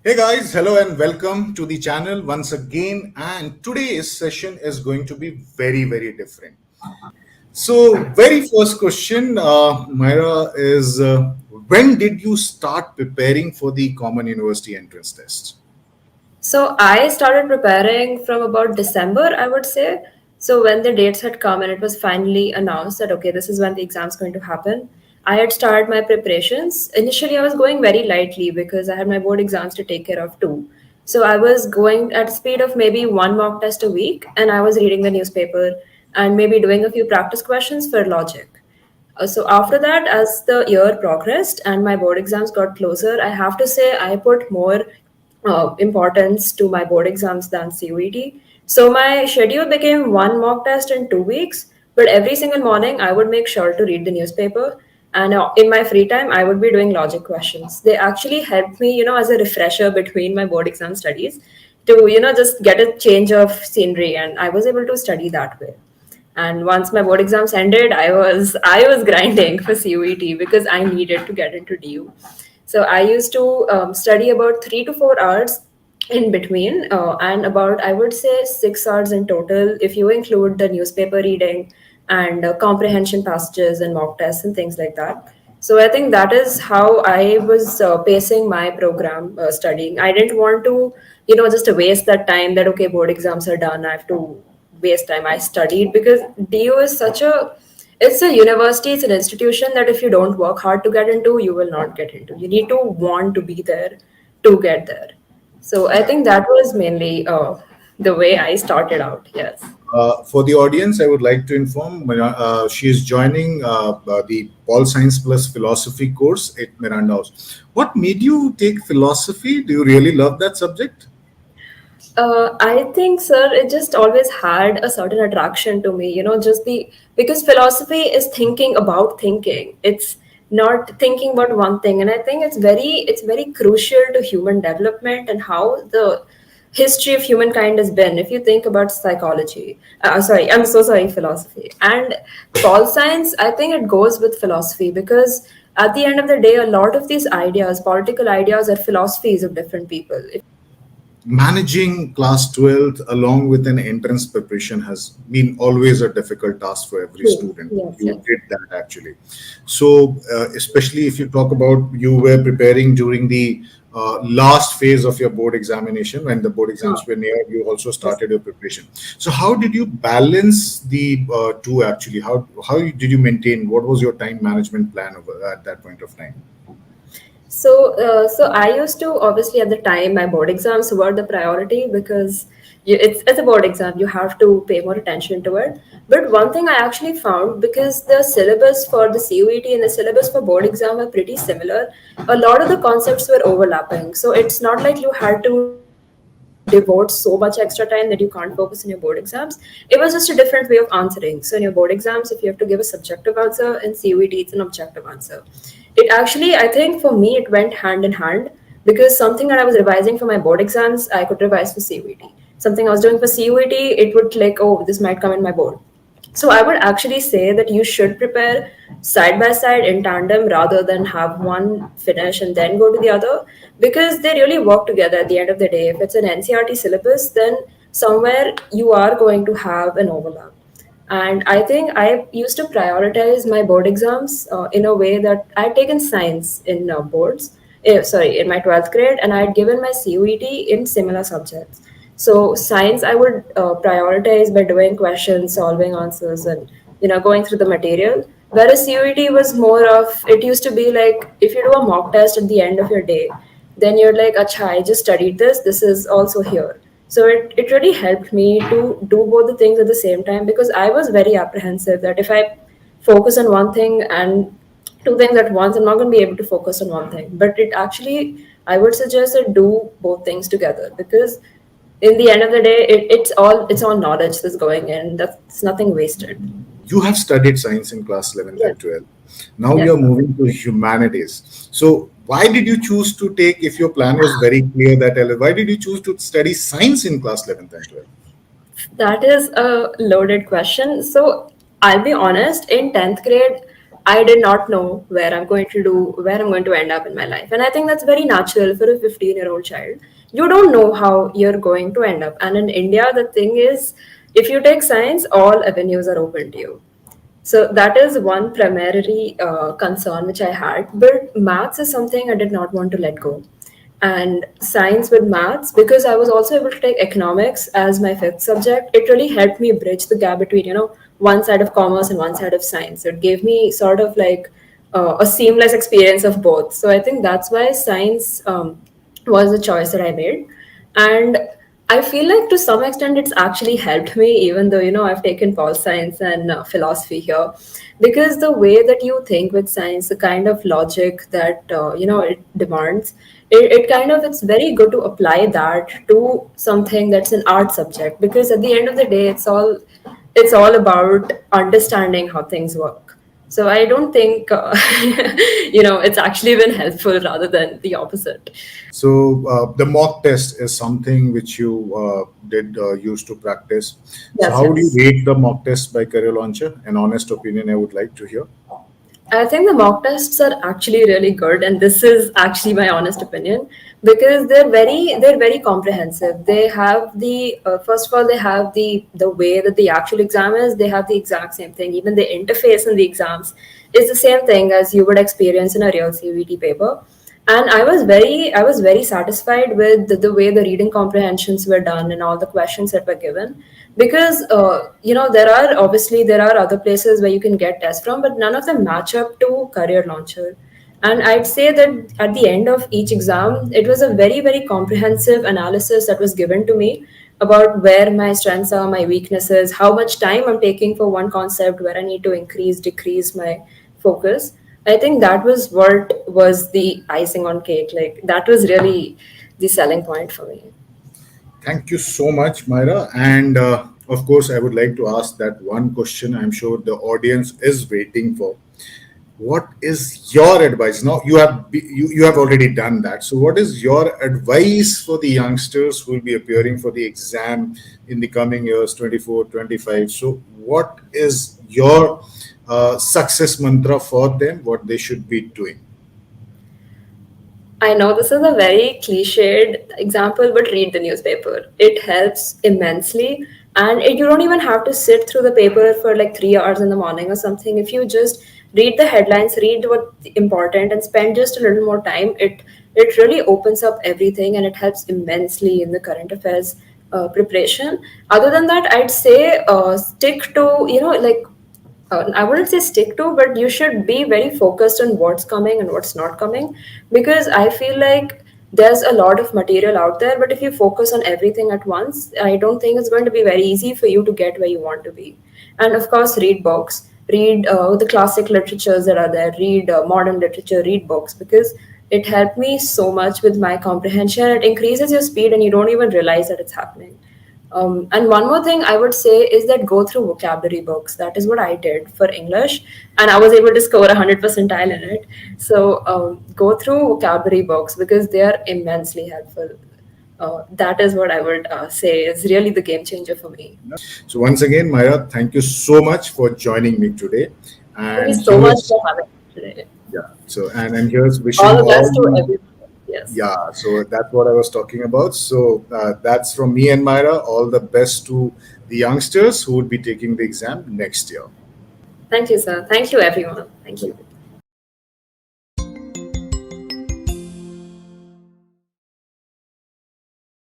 Hey guys, hello and welcome to the channel once again. And today's session is going to be very different. So, very first question, Myra, is when did you start preparing for the Common University Entrance Test? So I started preparing from about December, I would say. So when the dates had come and it was finally announced that okay, this is when the exam's going to happen, I had started my preparations. Initially, I was going very lightly because I had my board exams to take care of too. So I was going at speed of maybe one mock test a week, and I was reading the newspaper and maybe doing a few practice questions for logic. So after that, as the year progressed and my board exams got closer, I have to say I put more importance to my board exams than CUET. So my schedule became one mock test in 2 weeks, but every single morning I would make sure to read the newspaper. And in my free time, I would be doing logic questions. They actually helped me, as a refresher between my board exam studies to, just get a change of scenery. And I was able to study that way. And once my board exams ended, I was grinding for CUET because I needed to get into DU. So I used to study about 3 to 4 hours in between, and about I would say 6 hours in total if you include the newspaper reading and comprehension passages and mock tests and things like that. So I think that is how I was pacing my program studying. I didn't want to, just waste that time that okay, board exams are done. I have to waste time. I studied because DU is such a it's a university, it's an institution that if you don't work hard to get into, you will not get into. You need to want to be there to get there. So I think that was mainly the way I started out. Yes. For the audience, I would like to inform she is joining the Pol Science plus Philosophy course at Miranda House. What made you take philosophy? Do you really love that subject? I think, sir, it just always had a certain attraction to me, just because philosophy is thinking about thinking. It's not thinking about one thing. And I think it's very crucial to human development and how the history of humankind has been. If you think about psychology, sorry, I'm so sorry, philosophy. And Paul science, I think it goes with philosophy because at the end of the day, a lot of these ideas, political ideas, are philosophies of different people. Managing class 12th along with an entrance preparation has been always a difficult task for every True. student. Yes, You yes. did that actually. So, especially if you talk about you were preparing during the last phase of your board examination, when the board Ah, exams were near, you also yes. started your preparation. So, how did you balance the two actually? How did you maintain? What was your time management plan over at that point of time? So I used to obviously at the time my board exams were the priority because it's a board exam. You have to pay more attention to it. But one thing I actually found because the syllabus for the CUET and the syllabus for board exam are pretty similar, a lot of the concepts were overlapping. So it's not like you had to devote so much extra time that you can't focus in your board exams. It was just a different way of answering. So in your board exams, if you have to give a subjective answer, in CUET, it's an objective answer. It actually, I think for me, it went hand in hand because something that I was revising for my board exams, I could revise for CUET. Something I was doing for CUET, it would click, oh, this might come in my board. So I would actually say that you should prepare side by side in tandem rather than have one finish and then go to the other because they really work together at the end of the day. If it's an NCRT syllabus, then somewhere you are going to have an overlap. And I think I used to prioritize my board exams in a way that I'd taken science in in my 12th grade, and I had given my CUET in similar subjects. So science I would prioritize by doing questions, solving answers, and going through the material. Whereas CUET was more of it used to be like if you do a mock test at the end of your day, then you're like, "Acha, I just studied this. This is also here." So it really helped me to do both the things at the same time because I was very apprehensive that if I focus on one thing and two things at once, I'm not going to be able to focus on one thing. But it actually, I would suggest that do both things together because in the end of the day, it's all knowledge that's going in. That's nothing wasted. You have studied science in class 11th Yes, and 12th. Now yes. you're moving to humanities. So why did you choose to take, if your plan was very clear that, why did you choose to study science in class 11th and 12th? That is a loaded question. So I'll be honest, in 10th grade, I did not know where I'm going to do, where I'm going to end up in my life. And I think that's very natural for a 15-year-old child. You don't know how you're going to end up. And in India, the thing is, if you take science, all avenues are open to you. So that is one primary concern which I had. But maths is something I did not want to let go. And science with maths, because I was also able to take economics as my fifth subject, it really helped me bridge the gap between, one side of commerce and one side of science. It gave me sort of like a seamless experience of both. So I think that's why science was the choice that I made. And I feel like to some extent it's actually helped me, even though, I've taken pol science and philosophy here, because the way that you think with science, the kind of logic that, it demands, it kind of, it's very good to apply that to something that's an art subject, because at the end of the day, it's all about understanding how things work. So I don't think, it's actually been helpful rather than the opposite. So the mock test is something which you did use to practice. So Yes, how do you yes. rate the mock test by Career Launcher? An honest opinion I would like to hear. I think the mock tests are actually really good, and this is actually my honest opinion, because they're very comprehensive. They have the first of all, they have the way that the actual exam is. They have the exact same thing. Even the interface in the exams is the same thing as you would experience in a real CUET paper. And I was very satisfied with the way the reading comprehensions were done and all the questions that were given, because there are other places where you can get tests from, but none of them match up to career launcher. And I'd say that at the end of each exam, it was a very, very comprehensive analysis that was given to me about where my strengths are, my weaknesses, how much time I'm taking for one concept, where I need to increase, decrease my focus. I think that was what was the icing on cake. Like, that was really the selling point for me. Thank you so much, Myra. And of course, I would like to ask that one question I'm sure the audience is waiting for. What is your advice? Now you have already done that. So what is your advice for the youngsters who will be appearing for the exam in the coming years, 24, 25? So what is your success mantra for them? What they should be doing? I know this is a very cliched example, but read the newspaper. It helps immensely. And you don't even have to sit through the paper for like 3 hours in the morning or something. If you just read the headlines, read what's important, and spend just a little more time, it really opens up everything, and it helps immensely in the current affairs preparation. Other than that, I'd say stick to, like, I wouldn't say stick to, but you should be very focused on what's coming and what's not coming, because I feel like there's a lot of material out there, but if you focus on everything at once, I don't think it's going to be very easy for you to get where you want to be. And of course, read books, read the classic literatures that are there, read modern literature, read books, because it helped me so much with my comprehension. It increases your speed, and you don't even realize that it's happening. And one more thing I would say is that go through vocabulary books. That is what I did for English, and I was able to score 100 percentile in it. So go through vocabulary books, because they are immensely helpful. That is what I would say is really the game changer for me. So once again, Myra, thank you so much for joining me today. Thank you And so much here's for having me today. yeah. So and here's All wishing the all best to the everyone. Yes. yeah. So that's what I was talking about. So that's from me and Myra. All the best to the youngsters who would be taking the exam next year. Thank you, sir. Thank you, everyone. Thank you.